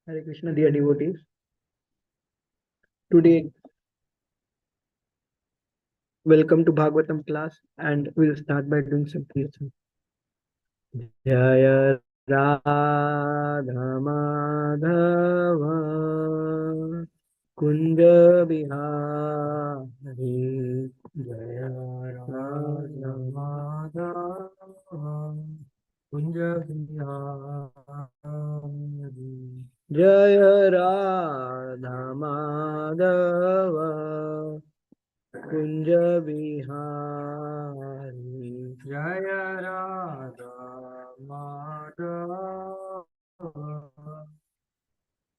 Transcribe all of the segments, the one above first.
Hare Krishna, dear devotees. Today, welcome to Bhagavatam class, and we'll start by doing some kirtan. Jaya Radha Madhava Kunja Bihari Jaya Radha Madhava Kunja Bihari Jaya Radha Madhava Kunj Bihari जय राधा माधव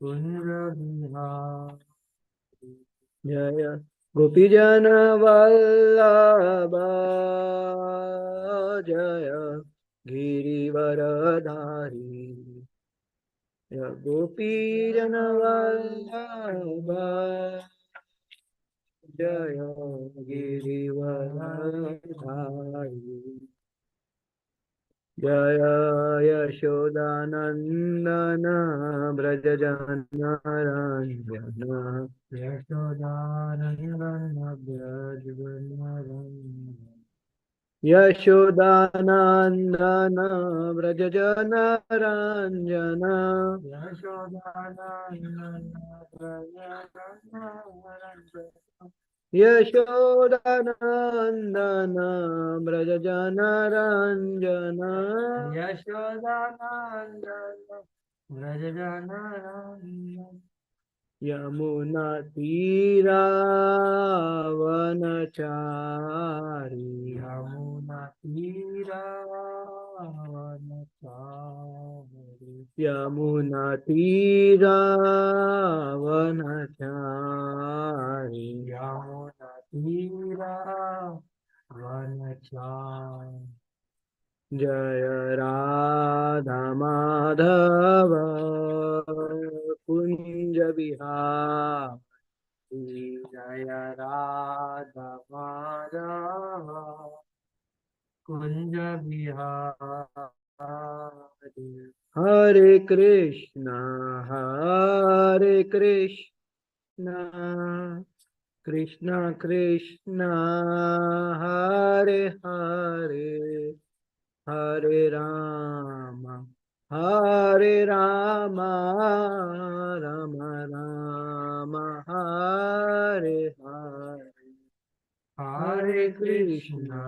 कुंज बिहारी जय गोपीजन वल्लभ जय गिरिवरधारी जय गोपीजन वल्लभ जय गिरिवरधारी जय यशोदानंदन ब्रज जनरंजन यशोदानंदन ब्रज जनरंजन यशोदानंदन ब्रज जनरंजन यशोदानंदन ब्रज जनरंजन यशोदानंदन ब्रज जनरंजन यशोदानंदन ब्रज जनरंजन यमुना तीरावनचारी यमुना तीरावनचारी यमुना तीरावनचारी यमुना तीरावनचारी जय राधा माधव कुंज बिहारी जय राधा माधव कुंज बिहारी हरे कृष्ण कृष्ण कृष्ण हरे हरे हरे राम राम राम हरे हरे हरे कृष्ण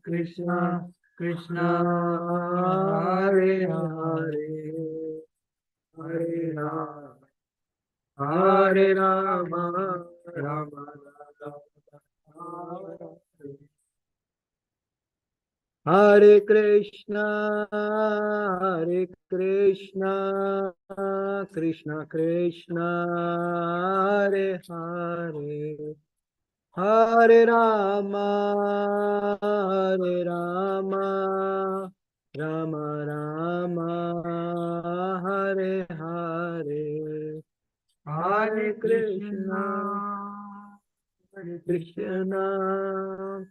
कृष्ण कृष्ण हरे हरे हरे राम राम राम हरे कृष्ण कृष्ण कृष्ण हरे हरे हरे राम राम राम हरे हरे हरे कृष्ण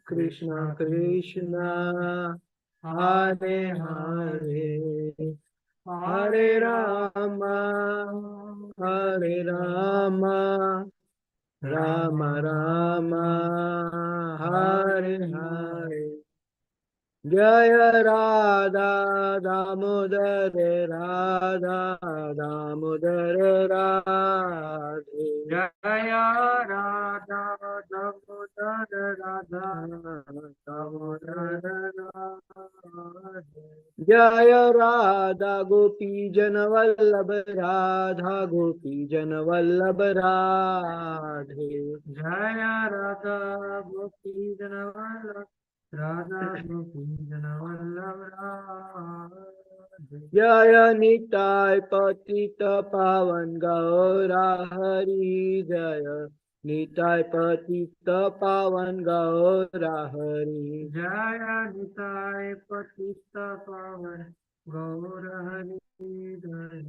कृष्ण कृष्ण हरे हरे हरे राम राम राम हरे हरे जय राधा दामोदर राधा दामोदर राधे जय राधा दामोदर राधा दामोदर राधे जय राधा गोपी जन वल्लभ राधा गोपी जन वल्लभ राधे जय राधा गोपी जन वल्लभ राधा गोपीजन वल्लभ राधे जय निताय पतित पावन गौरा हरि जय निताय पतित पावन गौरा हरि जय निताय पतित पावन गौरा हरि जय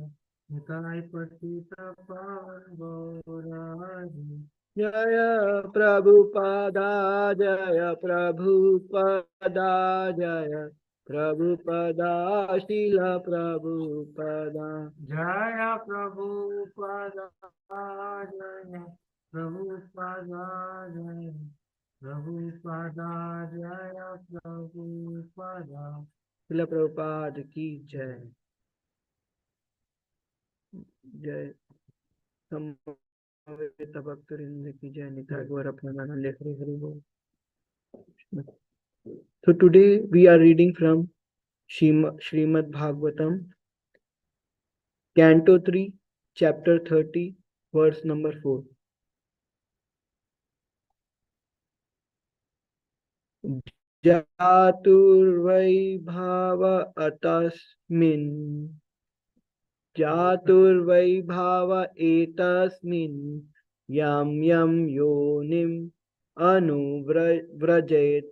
निताय पतित पावन गौरा हरि जय प्रभुपदा जय प्रभुपदा जय प्रभुपदा शील प्रभुपदा जय प्रभुपदा जय प्रभुपदा जय प्रभुपदा जय प्रभुपदा शील प्रभुपाद की जय। जय भक्तवृंद की जय। निताय गौर अपना हरि हरि बोल। So today we are reading from Srimad Bhagavatam, Canto 3, Chapter 30, verse number 4. Jaturvai bhava atasmin. Jaturvai bhava etasmin. Yam yam yonim anuvrajayet.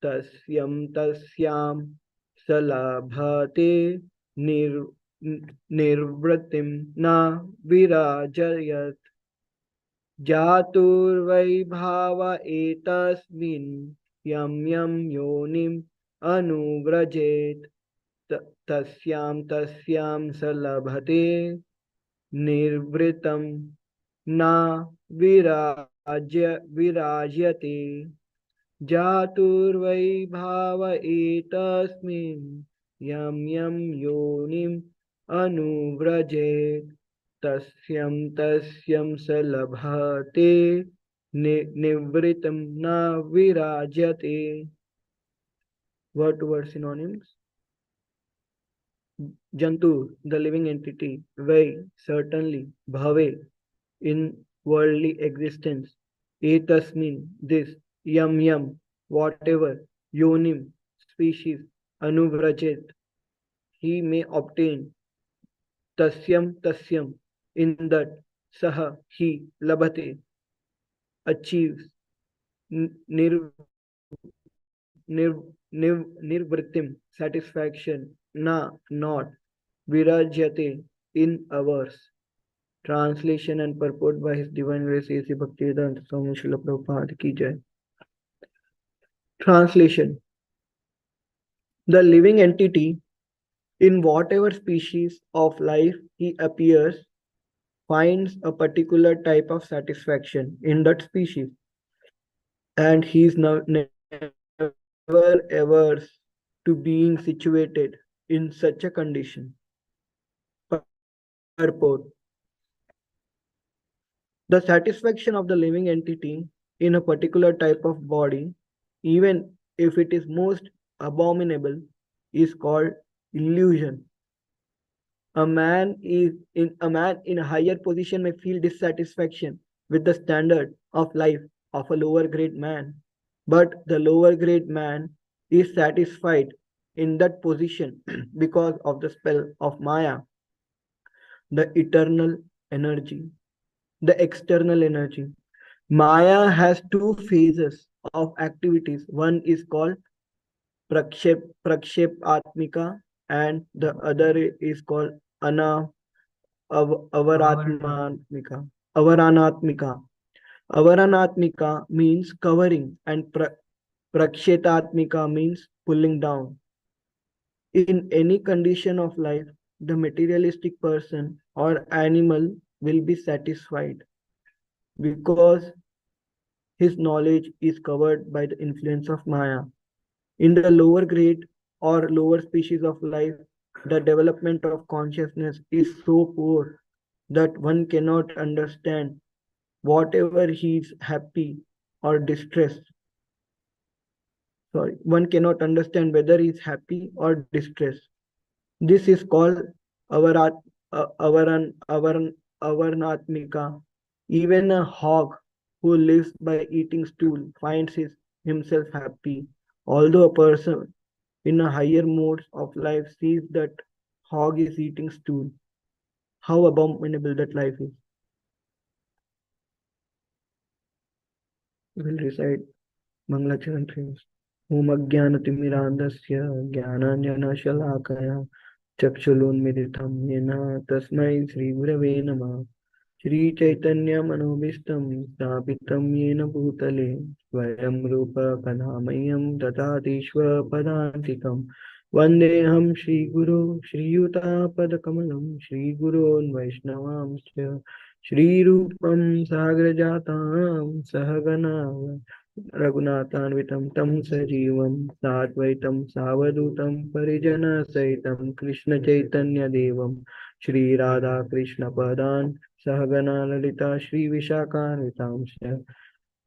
Tasyam tasyam salabhate nirvratim na virajayat. Jaturvai bhava etasmin yam yam yonim anuvrajet. Tasyam tasyam salabhate nirvritam na virajyate. Jaturvai bhava etasmin yam yam yonim anuvrajet. Tasyam tasyam salabhate nivritam na virajyate. Word to word synonyms. Jantu, the living entity. Vai, certainly. Bhave, in worldly existence. Etasmin, this. Yam yam, whatever. Yonim, species. Anuvrajit, he may obtain. Tasyam tasyam, in that. Saha, he. Labhate, achieves. Nir, nir, nirvritim, satisfaction. Na, not. Virajyate, in ours. Translation and purport by His Divine Grace A.C. Bhaktivedanta Swami Srila Prabhupada ki jai. Translation. The living entity, in whatever species of life he appears, finds a particular type of satisfaction in that species, and he is never averse to being situated in such a condition. Purport. The satisfaction of the living entity in a particular type of body, even if it is most abominable, is called illusion. A man in a higher position may feel dissatisfaction with the standard of life of a lower grade man, but the lower grade man is satisfied in that position because of the spell of Maya, the eternal energy, the external energy. Maya has two phases of activities. One is called prakshep atmika, and the other is called ana avaratmatmika. Avaranatmika. Avaranatmika means covering, and prakshetatmika means pulling down. In any condition of life, the materialistic person or animal will be satisfied because his knowledge is covered by the influence of Maya. In the lower grade or lower species of life, the development of consciousness is so poor that one cannot understand whatever he is happy or distressed. Sorry, one cannot understand whether he is happy or distressed. This is called avarat, avarnatmika. Even a hog who lives by eating stool finds himself happy. Although a person in a higher modes of life sees that hog is eating stool, how abominable that life is. We will recite Mangalacharan prayers. Om Ajnanatimirandasya Jnananjanashalakaya Chakshulunmilitam Yena Tasmai Sri Gurave Namah. Shri Chaitanya Manobishtam Stapitam Yena Bhutale Swayam Rupa Kadamayam Tatadishva Padantikam Vandeham Shri Guru Shri Yuta Padakamalam Shri Guru Vaishnavamscha Shri Rupam Sagrajatam Sahagana Raghunathanvitam Tam Sajivam Satvaitam Savadutam Parijana Saitam Krishna Chaitanya Devam Shri Radha Krishna Padan Sahagana Lalita Shri Vishakanitamsya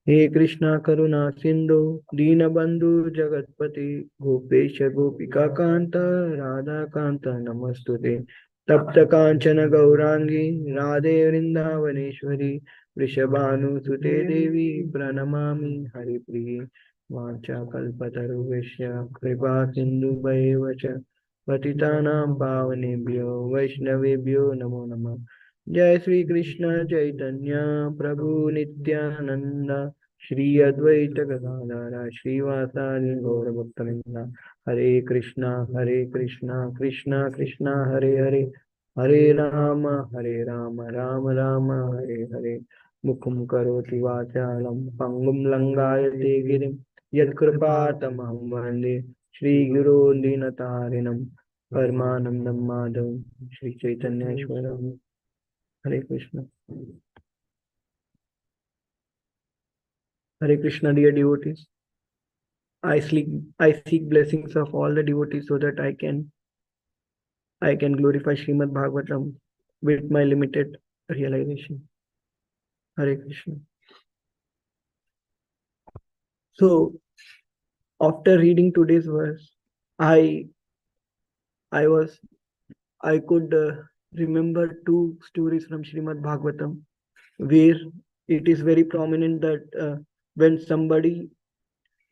He Krishna Karuna Sindhu Dinabandhu Jagatpati Gopesha Gopika Kanta Radha Kanta Namastute Tapta Kanchana Gaurangi Radhe Vrindavaneshwari Vrishabhanu Sute Devi Pranamami Haripriye Vancha Kalpataruveshya Kripa Sindhu Bhaivacha Patitanam Pavanebhyo Vaishnavebhyo Namo Namah Jai Sri Krishna Chaitanya Prabhu Nityananda Shri Advaita Gadadara Srivasadi Gaura Bhaktavinda Hare Krishna Hare Krishna Krishna Krishna Hare Hare Hare Rama Hare Rama Rama Rama Hare Hare Mukham Karoti Vachalam Pangum Langayate Girim Yadkripatamaham Vande Shri Guru Dinatarinam Paramanandam Madhavam Shri Chaitanya Ishwaram Hare Krishna. Hare Krishna, dear devotees. I seek blessings of all the devotees so that I can glorify Srimad Bhagavatam with my limited realization. Hare Krishna. So after reading today's verse, I I was I could remember two stories from Srimad Bhagavatam where it is very prominent that when somebody,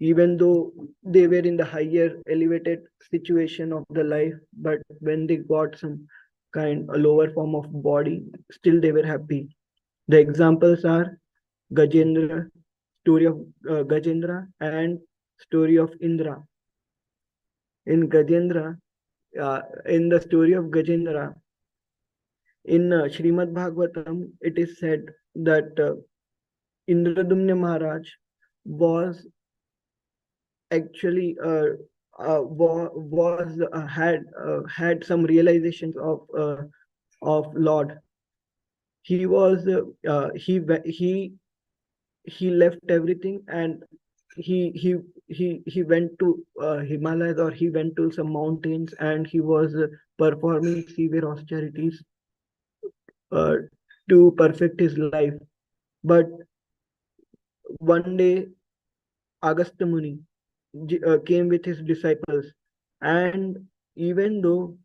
even though they were in the higher elevated situation of the life, but when they got some kind a lower form of body, still they were happy. The examples are Gajendra, story of Gajendra, and story of Indra. In Gajendra, in the story of Gajendra, in Srimad Bhagavatam, it is said that Indradumna Maharaj was actually was had some realizations of Lord. He was he left everything and he he he went to Himalayas, or he went to some mountains, and he was performing severe austerities uh, to perfect his life. But one day Agastya Muni came with his disciples, and even though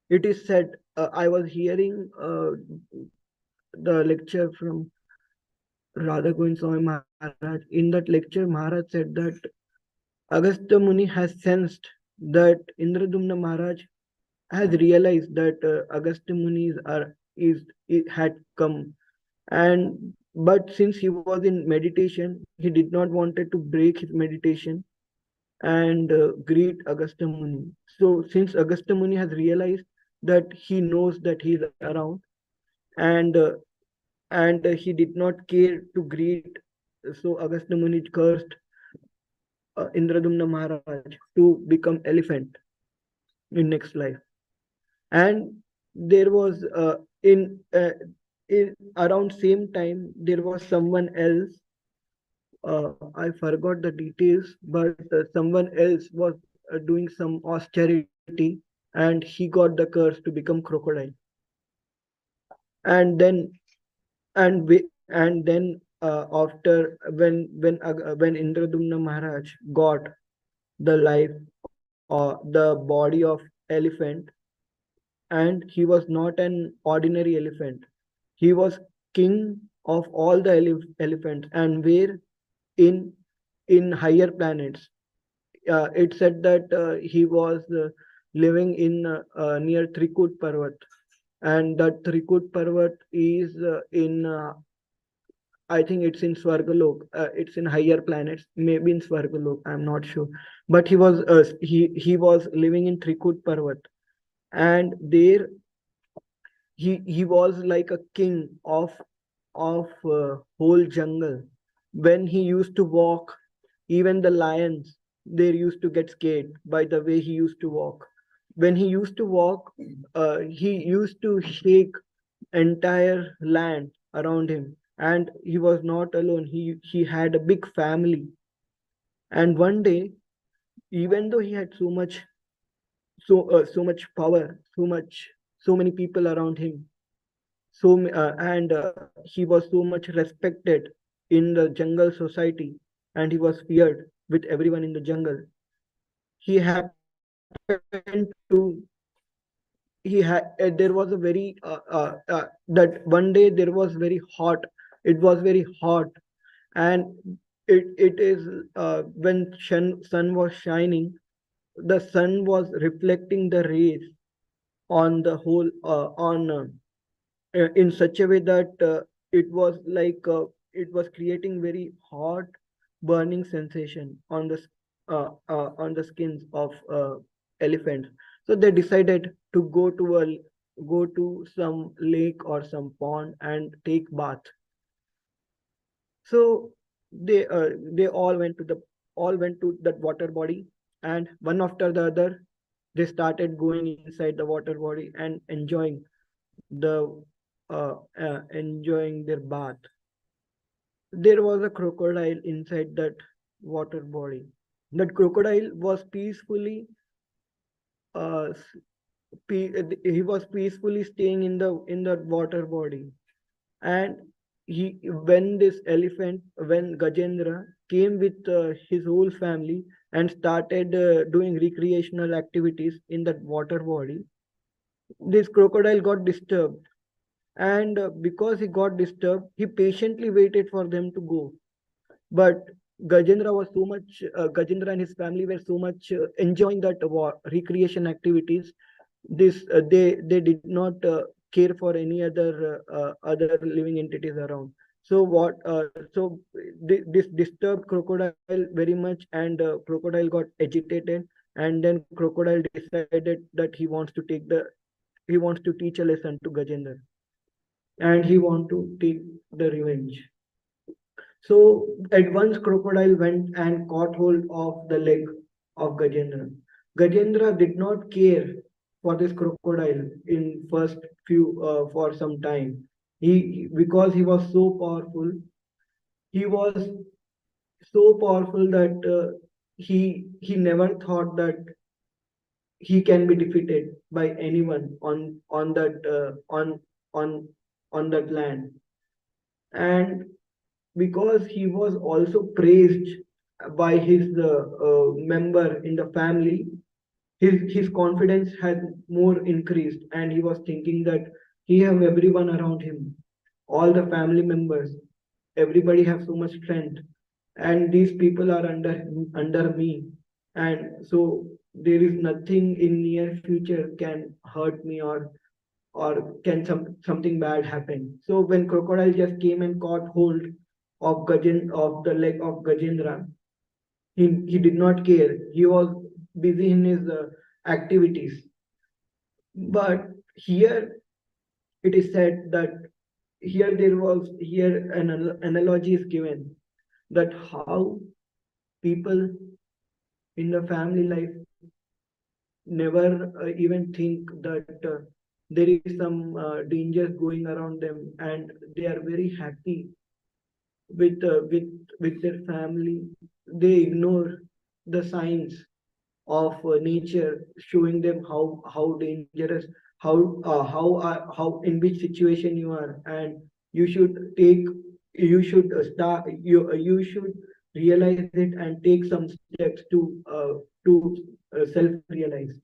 it is said, I was hearing the lecture from Radha Govind Swami Maharaj. In that lecture, Maharaj said that Agastya Muni has sensed that Indradumna Maharaj has realized that Agastya Muni had come, and but since he was in meditation, he did not wanted to break his meditation and greet Agastya Muni. So since Agastya Muni has realized that he knows that he is around, and he did not care to greet, so Agastya Muni cursed Indradumna Maharaj to become elephant in next life. And there was in around same time there was someone else. I forgot the details, but someone else was doing some austerity, and he got the curse to become crocodile. And then and then after when Indradumna Maharaj got the life or the body of elephant, and he was not an ordinary elephant. He was king of all the elephants, and where in higher planets. It said that he was living in near Trikut Parvat, and that Trikut Parvat is in I think it's in Swargalok. It's in higher planets, maybe in Swargalok. I'm not sure, but he was living in Trikut Parvat, and there He was like a king of whole jungle. When he used to walk, even the lions, they used to get scared by the way he used to walk. When he used to walk, he used to shake entire land around him, and he was not alone. He had a big family. And one day, even though he had so much power, so many people around him, and he was so much respected in the jungle society, and he was feared with everyone in the jungle. He happened to he had there was a very that one day there was very hot. It was very hot, and it is when sun was shining, the sun was reflecting the rays on the whole on in such a way that it was like it was creating very hot burning sensation on the skins of elephants. So they decided to go to some lake or some pond and take bath. So they all went to that water body, and one after the other they started going inside the water body and the enjoying their bath. There was a crocodile inside that water body. That crocodile was uh, he was peacefully staying in the water body. And he when this elephant when Gajendra came with his whole family and started doing recreational activities in that water body, this crocodile got disturbed. And because he got disturbed, he patiently waited for them to go. But Gajendra and his family were so much enjoying that recreation activities. They did not care for any other living entities around. So this disturbed crocodile very much, and crocodile got agitated, and then crocodile decided that he wants to teach a lesson to Gajendra, and he want to take the revenge. So at once crocodile went and caught hold of the leg of Gajendra. Gajendra did not care for this crocodile in first few for some time. Because he was so powerful, he was so powerful that he never thought that he can be defeated by anyone on on that land. And because he was also praised by his member in the family, his confidence had more increased, and he was thinking that he have everyone around him, all the family members, everybody have so much strength, and these people are under me, and so there is nothing in near future can hurt me, or can something bad happen. So when crocodile just came and caught hold of the leg of Gajendra, he did not care. He was busy in his activities. But here it is said that here an analogy is given that how people in the family life never even think that there is some dangers going around them, and they are very happy with their family. They ignore the signs of nature showing them how dangerous, how in which situation you are, and you should take you should start you should realize it and take some steps to self realize.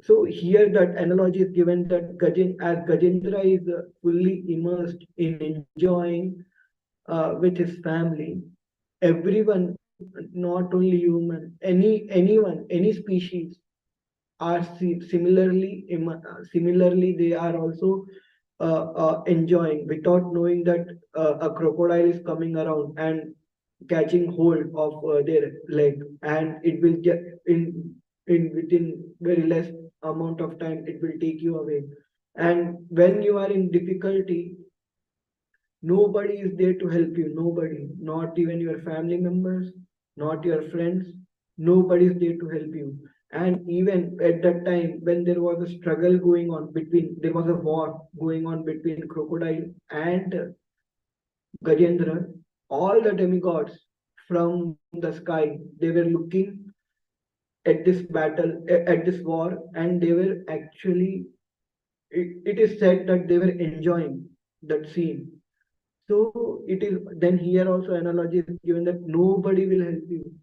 So here that analogy is given that Gajendra is fully immersed in enjoying with his family, everyone, not only human, any species are similarly they are also enjoying without knowing that a crocodile is coming around and catching hold of their leg, and it will get in within very less amount of time it will take you away. And when you are in difficulty, nobody is there to help you. Nobody, not even your family members, not your friends. Nobody is there to help you. And even at that time, when there was a struggle going on between, there was a war going on between crocodile and Gajendra, all the demigods from the sky, they were looking at this battle, at this war, and they were actually, it is said that they were enjoying that scene. So it is then here also analogy is given that nobody will help you.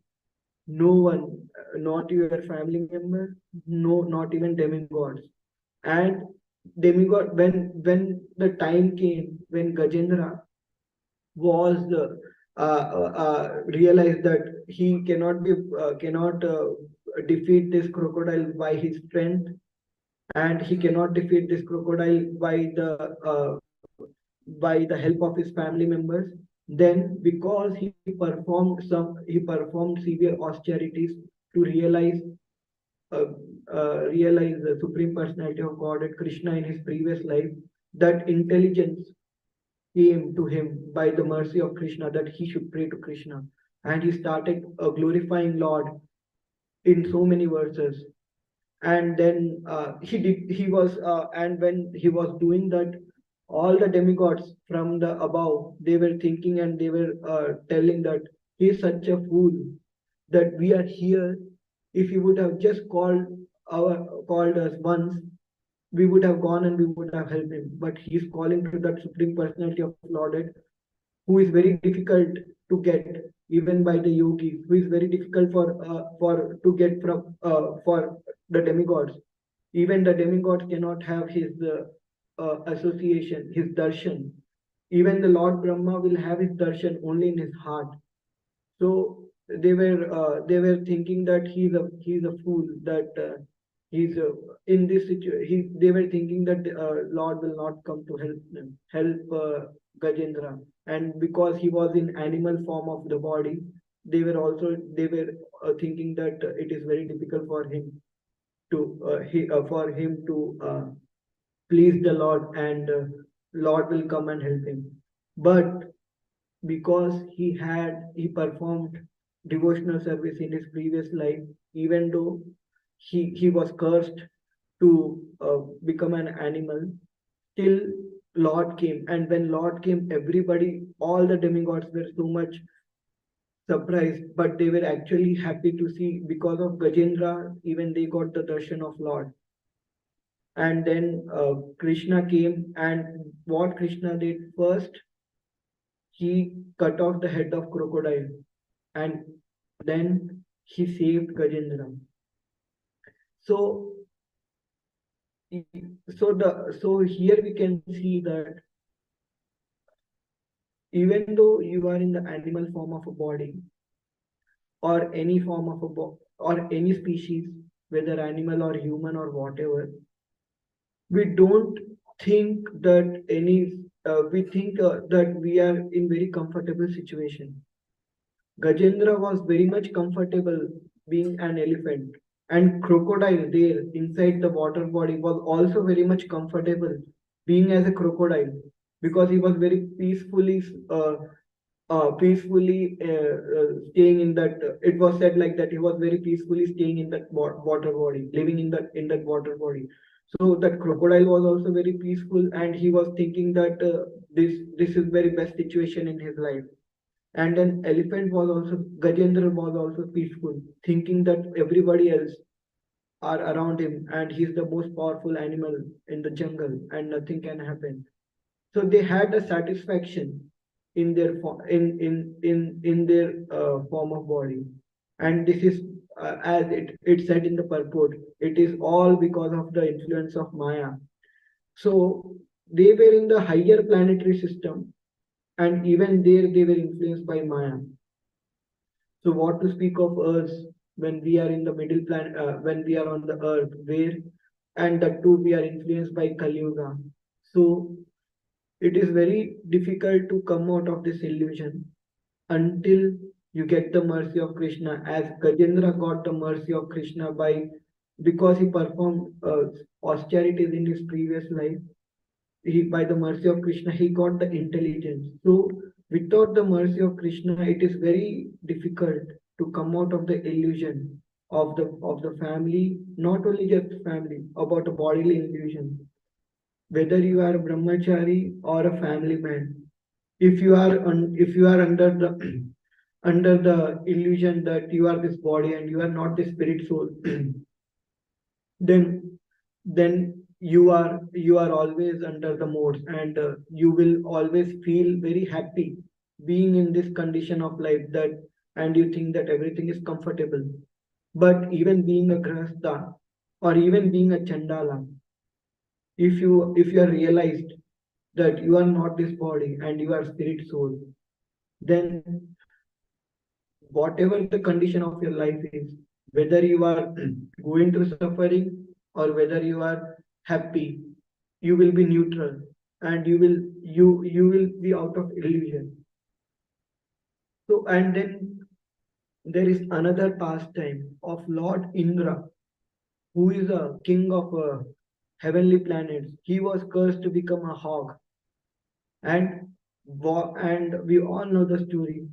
No one, not your family member, no, not even demigods. And demigod, when the time came when Gajendra was realized that he cannot defeat this crocodile by his strength, and he cannot defeat this crocodile by the help of his family members. Then because he performed severe austerities to uh, realize the supreme personality of Godhead Krishna in his previous life, that intelligence came to him by the mercy of Krishna that he should pray to Krishna. And he started glorifying Lord in so many verses. And then he was, and when he was doing that, all the demigods from the above, they were thinking and they were telling that he is such a fool that we are here. If he would have just called us once, we would have gone and we would have helped him. But he is calling to that supreme personality of Lord, who is very difficult to get even by the yogis, who is very difficult for to get from for the demigods. Even the demigods cannot have his association, his darshan. Even the Lord Brahma will have his darshan only in his heart. So they were thinking that he's a fool, that he's in this situation. They were thinking that Lord will not come to help them, help Gajendra, and because he was in animal form of the body, they were thinking that it is very difficult for him to please the Lord, and Lord will come and help him. But because he performed devotional service in his previous life, even though he was cursed to become an animal, till Lord came. And when Lord came, everybody, all the demigods were so much surprised, but they were actually happy to see, because of Gajendra, even they got the darshan of Lord. And then Krishna came, and what Krishna did first, he cut off the head of crocodile, and then he saved Gajendra. So, so here we can see that even though you are in the animal form of a body, or any form of or any species, whether animal or human or whatever, we don't think that we think that we are in very comfortable situation. Gajendra was very much comfortable being an elephant, and crocodile there inside the water body was also very much comfortable being as a crocodile, because he was very staying in that. It was said like that he was very peacefully staying in that water body, living in that water body. So that crocodile was also very peaceful, and he was thinking that this is very best situation in his life. And then elephant was also, Gajendra was also peaceful, thinking that everybody else are around him and he's the most powerful animal in the jungle and nothing can happen. So they had a satisfaction in their in their form of body. And this is as it said in the purport, it is all because of the influence of Maya. So they were in the higher planetary system, and even there they were influenced by Maya. So what to speak of us when we are in the middle planet, when we are on the earth, where, and that too we are influenced by Kali Yuga. So it is very difficult to come out of this illusion until you get the mercy of Krishna, as Gajendra got the mercy of Krishna by, because he performed austerities in his previous life, he, by the mercy of Krishna, he got the intelligence. So without the mercy of Krishna, it is very difficult to come out of the illusion of the family, not only just family, about a bodily illusion. Whether you are a brahmachari or a family man, if you are under the under the illusion that you are this body and you are not the spirit soul, then you are always under the modes, and you will always feel very happy being in this condition of life, that and you think that everything is comfortable. But even being a grahastha or even being a chandala, if you are realized that you are not this body and you are spirit soul, then whatever the condition of your life is, whether you are going through suffering or whether you are happy, you will be neutral, and you will be out of illusion. So, and then there is another pastime of Lord Indra, who is a king of heavenly planets. He was cursed to become a hog, and and we all know the story.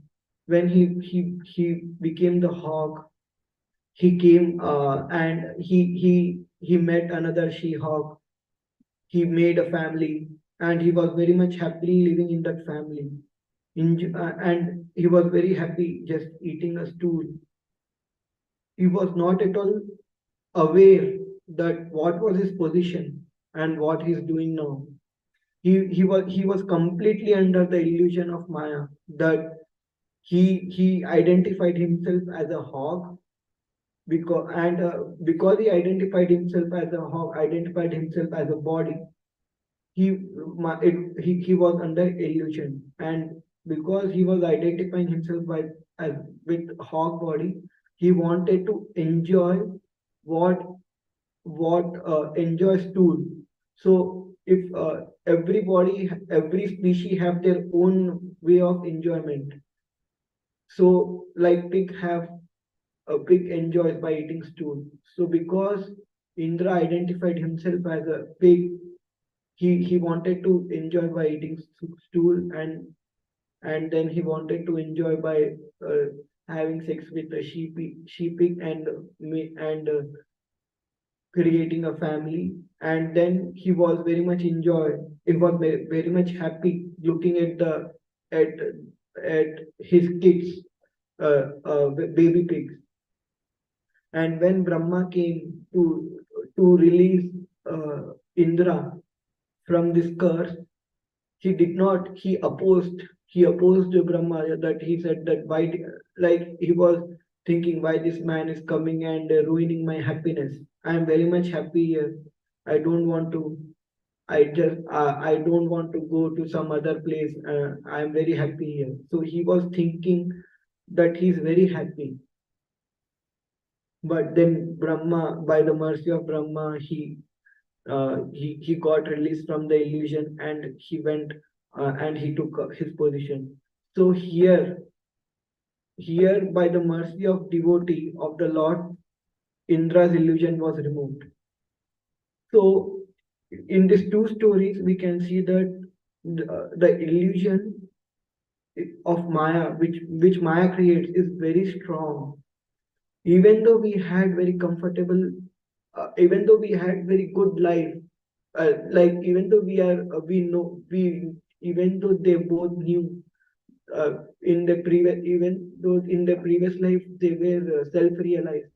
When he became the hog, he came and he met another she-hawk. He made a family, and he was very much happily living in that family. And he was very happy just eating a stool. He was not at all aware that what was his position and what he's doing now. He was completely under the illusion of Maya, that he identified himself as a hog, because he identified himself as a hog, identified himself as a body, he he was under illusion. And because he was identifying himself by as with hog body, he wanted to enjoy what enjoy stool. So if every species have their own way of enjoyment. So like pig have a pig enjoys by eating stool. So because Indra identified himself as a pig, he wanted to enjoy by eating stool, and then he wanted to enjoy by uh, having sex with a sheep and creating a family. And then he was very much enjoy. He was very much happy looking at the at at his kids, baby pigs. And when Brahma came to release Indra from this curse, he opposed Brahma, that he said that like he was thinking, why this man is coming and ruining my happiness. I am very much happy here. I don't want to. I don't want to go to some other place. I am very happy here. So he was thinking that he's very happy. But then Brahma, by the mercy of Brahma, he got released from the illusion, and he went and he took his position. So here by the mercy of devotee of the Lord, Indra's illusion was removed. So in these two stories, we can see that the illusion of Maya, which Maya creates, is very strong. Even though we had very comfortable, even though we had very good life, like even though we know we even though they both knew in the previous even though in the previous life they were self-realized,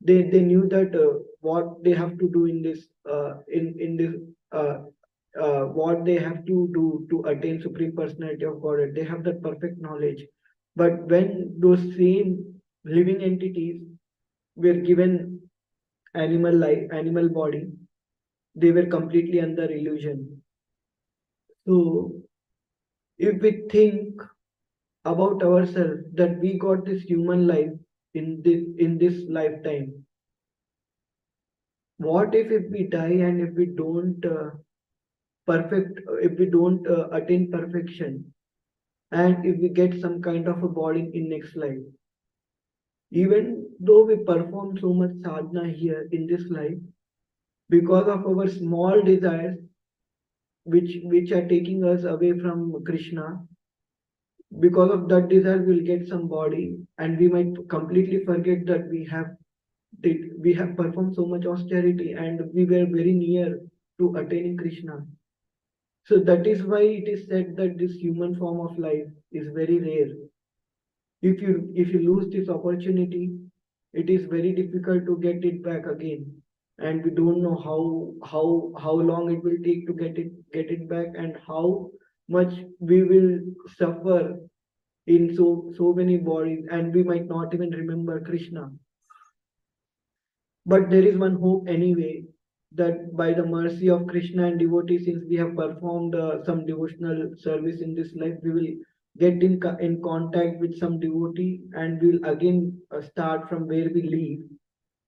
they knew that what they have to do in this in this uh, what they have to do to attain supreme personality of God. They have that perfect knowledge. But when those same living entities were given animal life, animal body, they were completely under illusion. So if we think about ourselves that we got this human life in this lifetime, what if we die and if we don't if we don't attain perfection, and if we get some kind of a body in next life, even though we perform so much sadhana here in this life, because of our small desires, which are taking us away from Krishna. Because of that desire, we'll get some body, and we might completely forget that we have performed so much austerity, and we were very near to attaining Krishna. So that is why it is said that this human form of life is very rare. If you lose this opportunity, it is very difficult to get it back again, and we don't know how long it will take to get it back, and how much we will suffer in so many bodies, and we might not even remember Krishna. But there is one hope anyway, that by the mercy of Krishna and devotees, since we have performed some devotional service in this life, we will get in contact with some devotee, and we will again start from where we leave.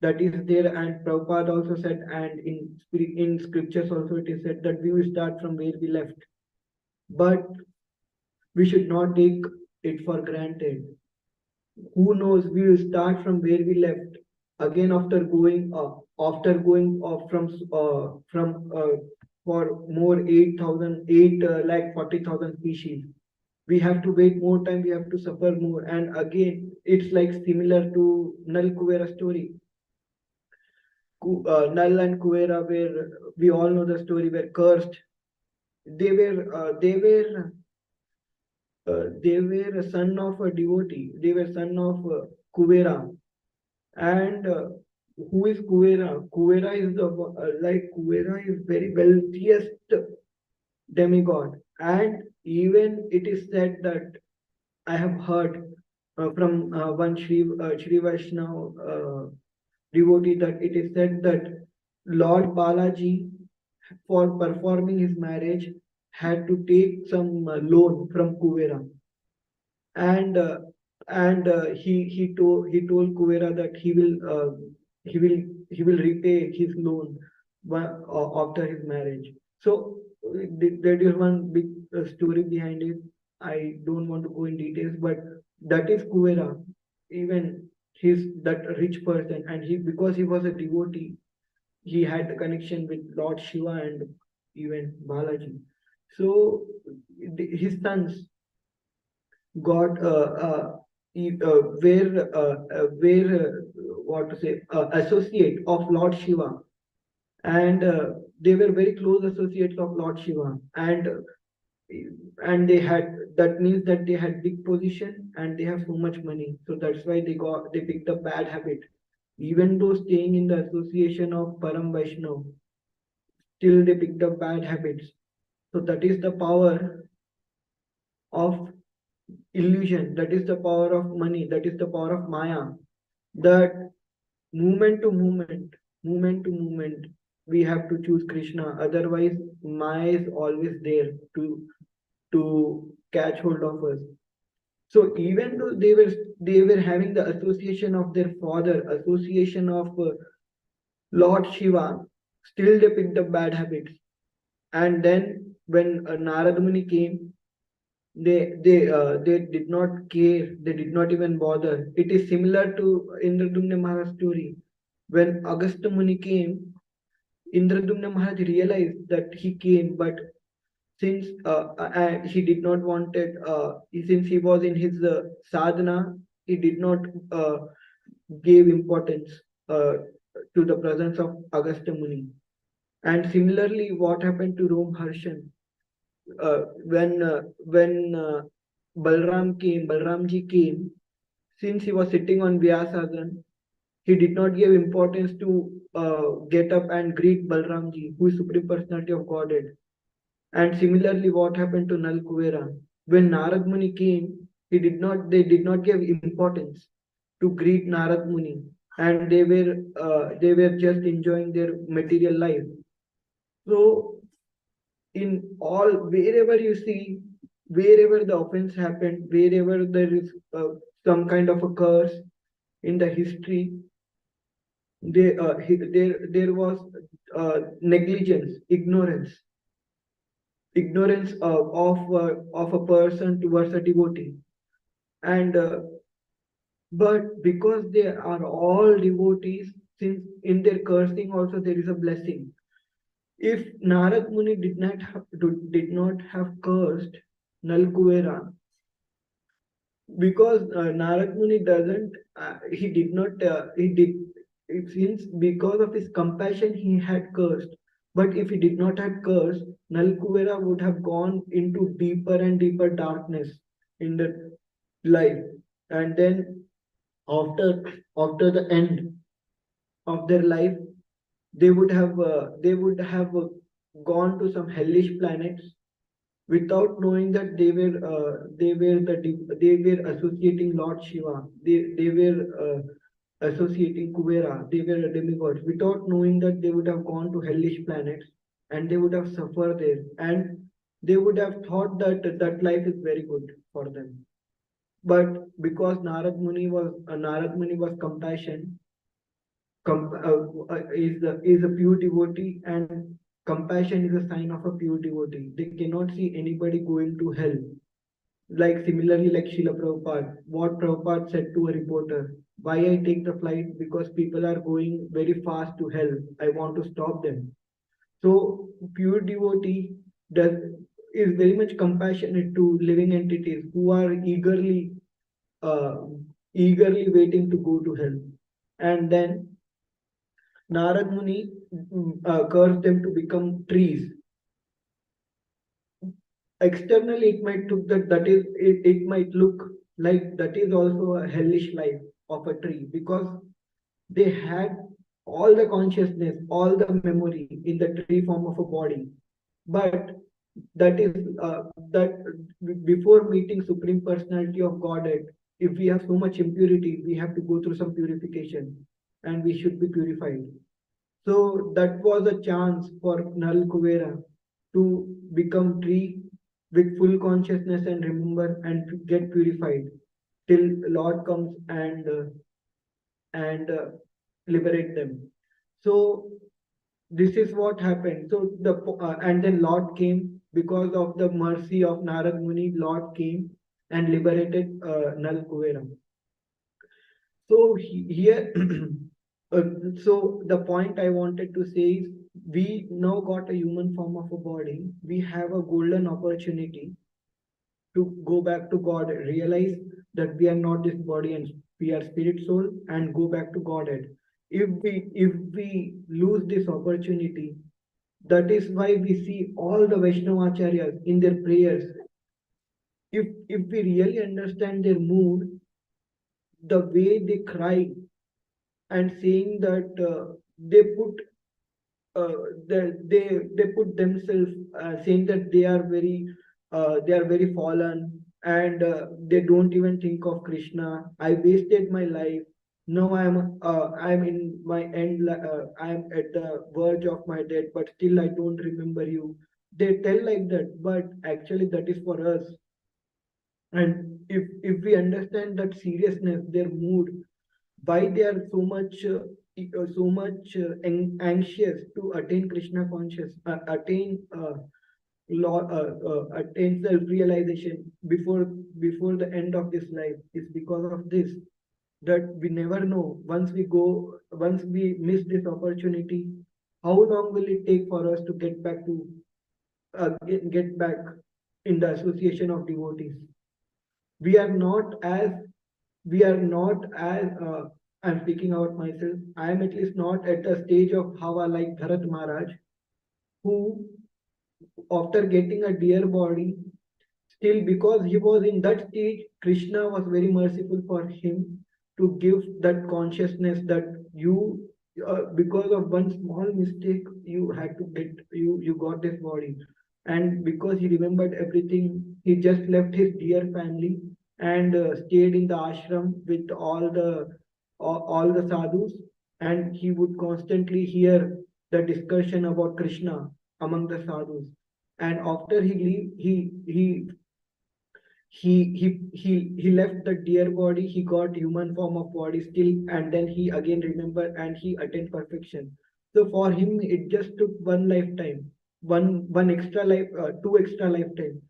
That is there, and Prabhupada also said, and in scriptures also it is said that we will start from where we left. But we should not take it for granted. Who knows, we will start from where we left again after going off from for more 8,000 lakh 40,000 species. We have to wait more time, we have to suffer more, and again it's like similar to Nal Kuvera story. Nal and Kuvera, where we all know the story, were cursed. They were a son of a devotee. They were son of Kuvera. And who is Kuvera? Kuvera is Kuvera is very wealthiest demigod. And even it is said that I have heard from one Shri Vaishnava devotee, that it is said that Lord Balaji, for performing his marriage, had to take some loan from Kuvera, and he told Kuvera that he will repay his loan after his marriage. So there is one big story behind it. I don't want to go in details, but that is Kuvera. Even he's that rich person, and he because he was a devotee, he had the connection with Lord Shiva and even Balaji. So his sons got were what to say associate of Lord Shiva, and they were very close associates of Lord Shiva, and they had, that means that they had big position and they have so much money. So that's why they picked a bad habit, even though staying in the association of Param Vaishnav, still they picked up bad habits. So that is the power of illusion, that is the power of money, that is the power of Maya, that moment to moment we have to choose Krishna, otherwise Maya is always there to catch hold of us. So even though they were having the association of their father, association of Lord Shiva, still they picked up bad habits. And then when Narad Muni came, they did not care, they did not even bother. It is similar to Indradumna Maharaj story. When Agastya Muni came, Indradumna Maharaj realized that he came, but since he did not wanted, since he was in his sadhana, he did not give importance uh, to the presence of Agastya Muni. And similarly, what happened to Rom Harshan, when Balramji came, since he was sitting on Vyasasan, he did not give importance to get up and greet Balramji, who is Supreme Personality of Godhead. And similarly, what happened to Nal Kuvera? When Narad Muni came, they did not give importance to greet Narad Muni, and they were just enjoying their material life. So in all, wherever you see, wherever the offense happened, wherever there is some kind of a curse in the history, there was negligence, ignorance of a person towards a devotee. And but because they are all devotees, since in their cursing also there is a blessing, If Narad Muni did not have cursed Nalkuvera, because Narad Muni doesn't, he did not, he did, it seems because of his compassion he had cursed. But if he did not have cursed, Nalkuvera would have gone into deeper and deeper darkness in the life. And then after the end of their life, they would have gone to some hellish planets without knowing that they were associating Lord Shiva. They were associating Kuvera. They were demigods without knowing that they would have gone to hellish planets and they would have suffered there, and they would have thought that that life is very good for them. But because Narad Muni was compassion, is a pure devotee, and compassion is a sign of a pure devotee. They cannot see anybody going to hell. Like similarly, like Srila Prabhupada, what Prabhupada said to a reporter, why I take the flight? Because people are going very fast to hell. I want to stop them. So pure devotee does is very much compassionate to living entities who are uh, eagerly waiting to go to hell. And then Narad Muni cursed them to become trees. Externally, it might look it might look like that is also a hellish life of a tree, because they had all the consciousness, all the memory in the tree form of a body. But that is that before meeting Supreme Personality of Godhead, if we have so much impurity, we have to go through some purification, and we should be purified. So that was a chance for Nal Kuvera to become tree with full consciousness and remember and to get purified till Lord comes and liberate them. So this is what happened. So and then Lord came because of the mercy of Narad Muni. Lord came and liberated Nal Kuvera. So here, uh, so the point I wanted to say is we now got a human form of a body. We have a golden opportunity to go back to God, realize that we are not this body and we are spirit soul, and go back to Godhead. If we lose this opportunity, that is why we see all the Vaishnavacharyas in their prayers. If we really understand their mood, the way they cry and saying that they put uh, they put themselves saying that they are very fallen, and they don't even think of Krishna. I wasted my life. Now I'm in my end. I'm at the verge of my death, but still I don't remember you. They tell like that, but actually that is for us. And if we understand that seriousness, their mood, why they are so much anxious to attain Krishna conscious, attain self realization before the end of this life, is because of this, that we never know, once we miss this opportunity, how long will it take for us to get back in the association of devotees. We are not as we are not as I'm speaking about myself. I am at least not at the stage of Hava like Bharat Maharaj, who, after getting a dear body, still, because he was in that stage, Krishna was very merciful for him to give that consciousness that because of one small mistake, you got this body. And because he remembered everything, he just left his dear family and stayed in the ashram with all the sadhus, and he would constantly hear the discussion about Krishna among the sadhus. And after he leave, he left the dear body, he got human form of body still, and then he again remembered and he attained perfection. So for him it just took one lifetime, one extra life, two extra lifetime.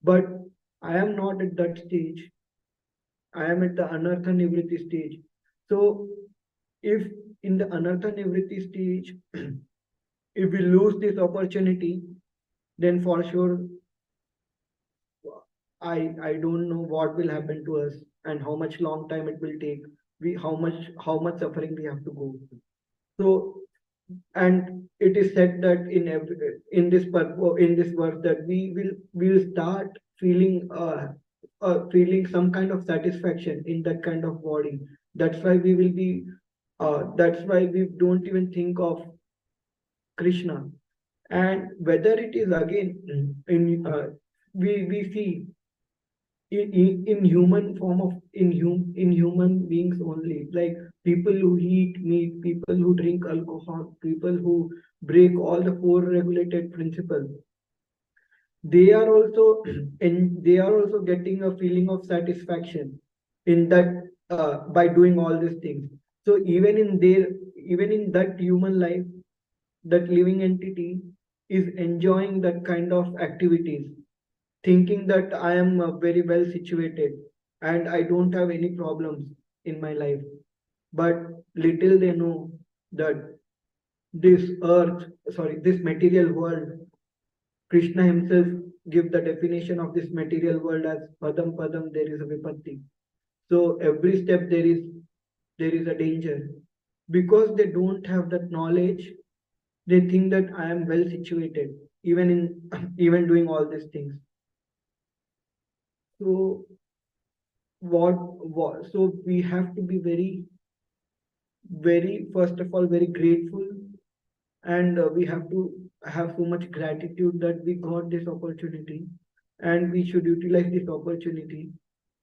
But I am not at that stage. I am at the anartha nivritti stage. So if in the anartha nivritti stage If we lose this opportunity, then for sure, I don't know what will happen to us and how much long time it will take. We how much suffering we have to go. So, and it is said that in this verse that we will start feeling some kind of satisfaction in that kind of body. That's why we will be. That's why we don't even think of Krishna. And whether it is again in we see in human form of in human beings only, like people who eat meat, people who drink alcohol, people who break all the four regulated principles, they are also and they are also getting a feeling of satisfaction in that by doing all these things. So even in that human life, that living entity is enjoying that kind of activities, thinking that I am very well situated and I don't have any problems in my life. But little they know that this earth, sorry, this material world, Krishna himself give the definition of this material world as padam padam, there is a vipatti. So every step there is a danger. Because they don't have that knowledge, they think that I am well situated, even in even doing all these things. So what so we have to be very first of all very grateful, and we have to have so much gratitude that we got this opportunity, and we should utilize this opportunity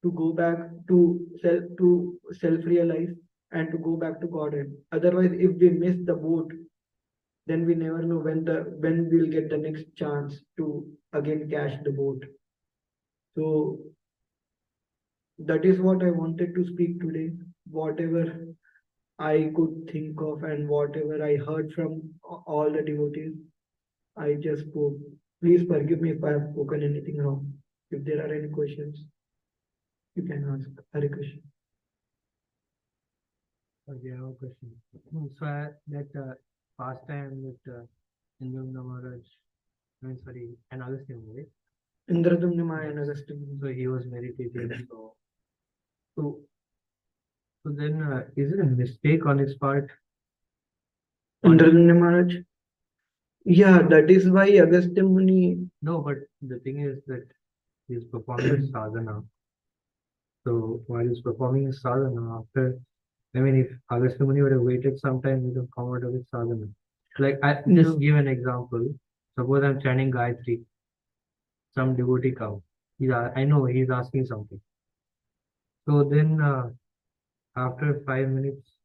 to go back to self realize and to go back to Godhead. Otherwise, if we miss the boat, then we never know when we'll get the next chance to again catch the boat. So that is what I wanted to speak today. Whatever I could think of and whatever I heard from all the devotees, I just spoke. Please forgive me if I have spoken anything wrong. If there are any questions, you can ask. Hare Krishna. Okay, I have a question. So that pastime with Indra Maharaj, I mean, sorry, an Agastya, right? Indradumnimaya Yes. Nagastya. So he was meditating. So, so then, is it a mistake on his part? Indradumni Maharaj. Yeah, that is why Agastya Muni. No, but the thing is that he's performing sadhana. So while he's performing his sadhana, after, I mean, if Agastya Muni would have waited some time, he would have come out of his sadhana. Like, I just No. give an example. Suppose I'm chanting Gayatri, some devotee comes. I know he's asking something. So then, after 5 minutes,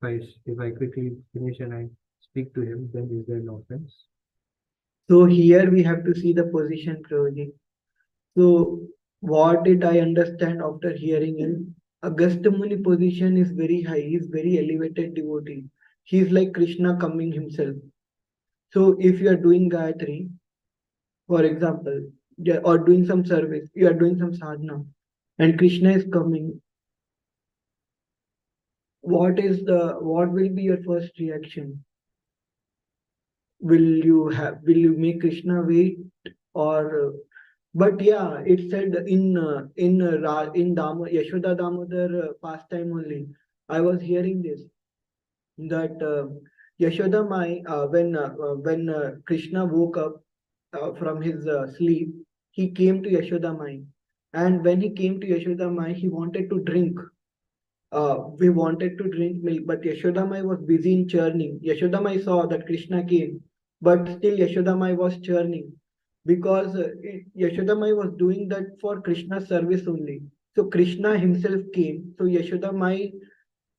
if I quickly finish and I speak to him, then is there no offense? So here we have to see the position, Prabhuji. So what did I understand after hearing him? Agastya Muni position is very high. He is very elevated devotee. He is like Krishna coming himself. So if you are doing Gayatri, for example, yeah, or doing some service, you are doing some sadhana, and Krishna is coming, what will be your first reaction? Will you make Krishna wait, or but yeah, it said in Yashoda Damodar pastime only. I was hearing this that Yashoda Mai when Krishna woke up from his sleep, he came to Yashoda Mai, and when he came to Yashoda Mai, he wanted to drink. We wanted to drink milk, but Yashodamai was busy in churning. Yashodamai saw that Krishna came, but still Yashodamai was churning because Yashodamai was doing that for Krishna's service only. So Krishna himself came. So Yashodamai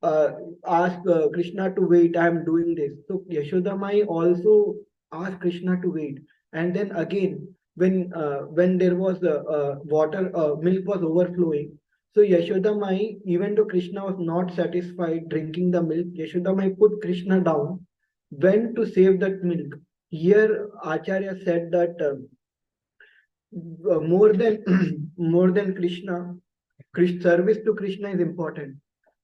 uh, asked Krishna to wait. I am doing this. So Yashodamai also asked Krishna to wait. And then again, when there was water, milk was overflowing. So Yashoda Mai, even though Krishna was not satisfied drinking the milk, Yashoda Mai put Krishna down, went to save that milk. Here, Acharya said that more than more than Krishna, service to Krishna is important.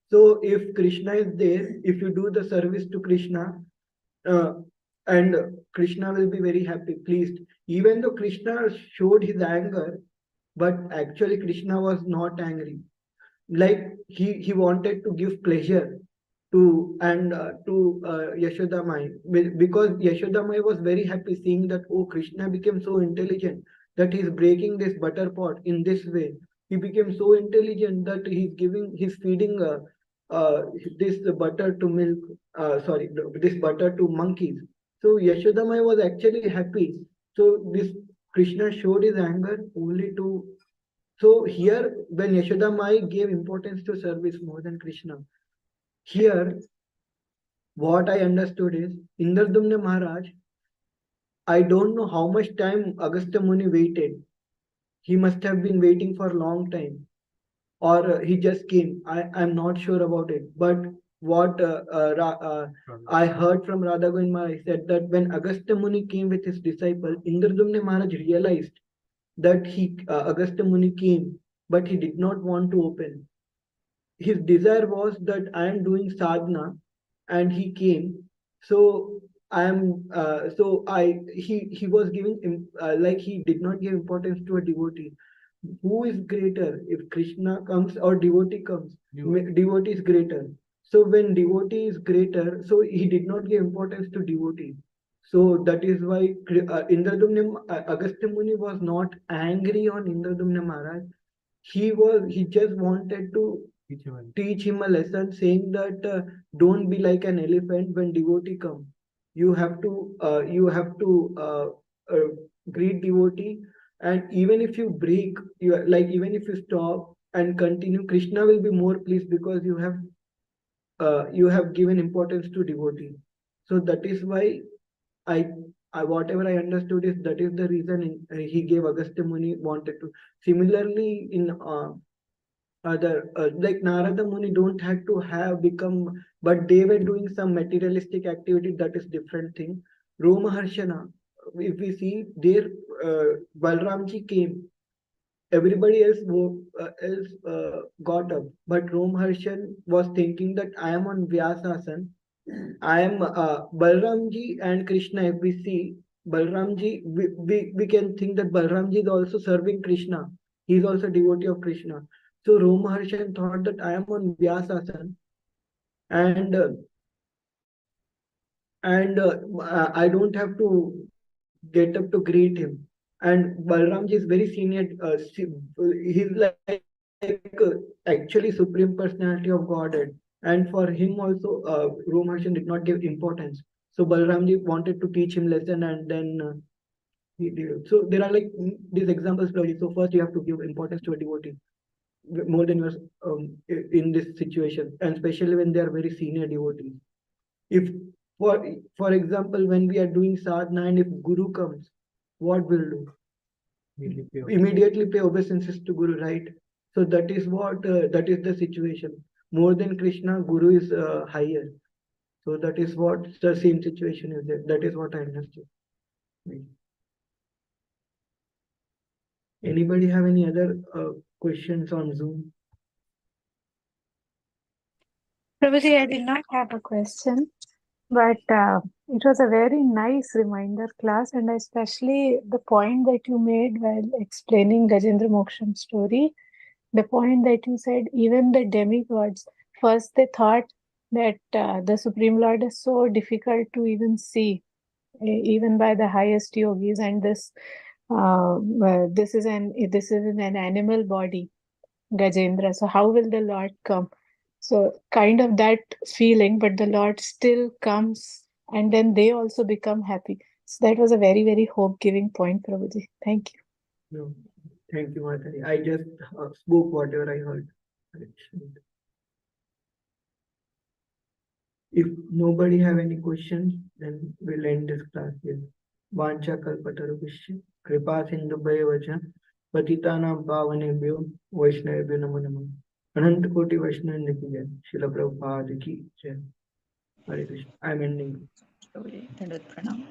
So if Krishna is there, if you do the service to Krishna, uh, and Krishna will be very happy, pleased. Even though Krishna showed his anger, but actually Krishna was not angry. Like he wanted to give pleasure to Yashoda Mai, because Yashoda Mai was very happy seeing that, oh, Krishna became so intelligent that he's breaking this butter pot in this way. He became so intelligent that he's feeding this butter to milk, sorry, this butter to monkeys. So Yashoda Mai was actually happy. So this Krishna showed his anger only to, so here, when Yashoda Mai gave importance to service more than Krishna, here what I understood is Indradumna Maharaj. I don't know how much time Agastya Muni waited. He must have been waiting for a long time, or he just came. I'm not sure about it. But what I heard from Radha Govind Maharaj said that when Agastya Muni came with his disciple, Indradumna Maharaj realized that Agastya Muni came, but he did not want to open. His desire was that I am doing sadhana, and he came. So I am. So I he was giving like he did not give importance to a devotee. Who is greater, if Krishna comes or devotee comes? Devotee is greater. So when devotee is greater, so he did not give importance to devotee. So that is why Indradumna Agastya Muni was not angry on Indradumna Maharaj. He just wanted to teach him a lesson, saying that don't be like an elephant when devotee come. You have to greet devotee, and even if you break, even if you stop and continue, Krishna will be more pleased because you have given importance to devotee. So that is why I, I whatever I understood is that is the reason he gave Agastya Muni wanted to. Similarly, in other like Narada Muni don't have to have become, but they were doing some materialistic activity, that is different thing. Romaharshana, if we see there, Balramji came, everybody else got up, but Romaharshan was thinking that I am on Vyasasan. I am Balramji and Krishna. If we see Balramji, we can think that Balramji is also serving Krishna. He is also devotee of Krishna. So Romaharshan thought that I am on Vyasasan, and I don't have to get up to greet him. And Balramji is very senior. He's like actually supreme personality of Godhead. And for him also, Romaharshan did not give importance. So Balramji wanted to teach him lesson, and then he did. So there are like these examples. So first you have to give importance to a devotee more than yours in this situation, and especially when they are very senior devotees. If for example, when we are doing sadhana and if Guru comes, what will do? Immediately pay obeisances to Guru, right? So that is the situation. More than Krishna, Guru is higher. So that is what the same situation is there. That is what I understood. Anybody have any other questions on Zoom? Prabhuji, I did not have a question, but it was a very nice reminder class, and especially the point that you made while explaining Gajendra Moksham story, the point that you said even the demigods, first they thought that the Supreme Lord is so difficult to even see, even by the highest yogis, and this is an animal body, Gajendra. So how will the Lord come? So kind of that feeling, but the Lord still comes, and then they also become happy. So that was a very, very hope-giving point, Prabhuji. Thank you. No, thank you, Mataji. I just spoke whatever I heard. If nobody have any questions, then we'll end this class here. Vancha kalpatarubhishya kripa sindhubhaya vacha patitanam pavanebhyo vaishnavebhyo namo namo. Anant Koti Vaishnava ki jai. Srila Prabhupada ki jai. Hare Krishna. I'm ending. Prabhuji, Dandavat Pranam.